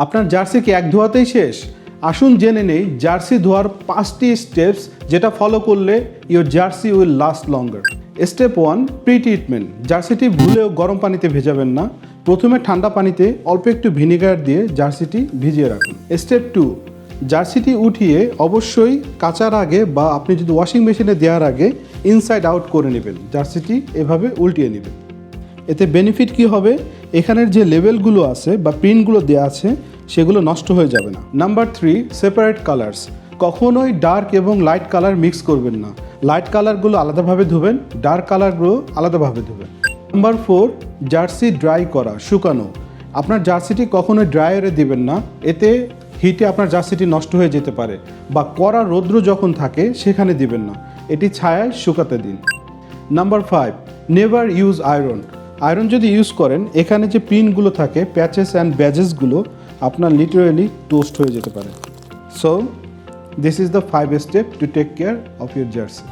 আপনার জার্সি কি এক ধোয়াতেই শেষ? আসুন জেনে নেই জার্সি ধোয়ার 5টি স্টেপস যেটা ফলো করলে your jersey will last longer. Step 1, pre treatment. জার্সিটি ভুলেও গরম পানিতে ভেজাবেন না। প্রথমে ঠান্ডা পানিতে অল্প একটু ভিনেগার দিয়ে জার্সিটি ভিজিয়ে রাখুন। স্টেপ 2, জার্সিটি উঠিয়ে অবশ্যই কাচার আগে বা আপনি যদি ওয়াশিং মেশিনে দেওয়ার আগে ইনসাইড আউট করে নেবেন। জার্সিটি এভাবে উল্টিয়ে নেবেন। এতে বেনিফিট কি হবে, এখানের যে লেবেলগুলো আছে বা প্রিন্টগুলো দেওয়া আছে সেগুলো নষ্ট হয়ে যাবে না। Number 3, separate colours. কখনোই ডার্ক এবং লাইট কালার মিক্স করবেন না। লাইট কালারগুলো আলাদাভাবে ধুবেন, ডার্ক কালারগুলো আলাদাভাবে ধুবেন। নাম্বার 4, জার্সি ড্রাই করা, শুকানো। আপনার জার্সিটি কখনোই ড্রায়ারে দিবেন না, এতে হিটে আপনার জার্সিটি নষ্ট হয়ে যেতে পারে, বা কড়া রৌদ্র যখন থাকে সেখানে দিবেন না, এটি ছায়ায় শুকাতে দিন। Number 5, never use iron. Iron যদি ইউজ করেন এখানে যে পিনগুলো থাকে, প্যাচেস অ্যান্ড ব্যাজেসগুলো আপনার লিটারেলি টোস্ট হয়ে যেতে পারে। So this is the 5 step to take care of your jersey.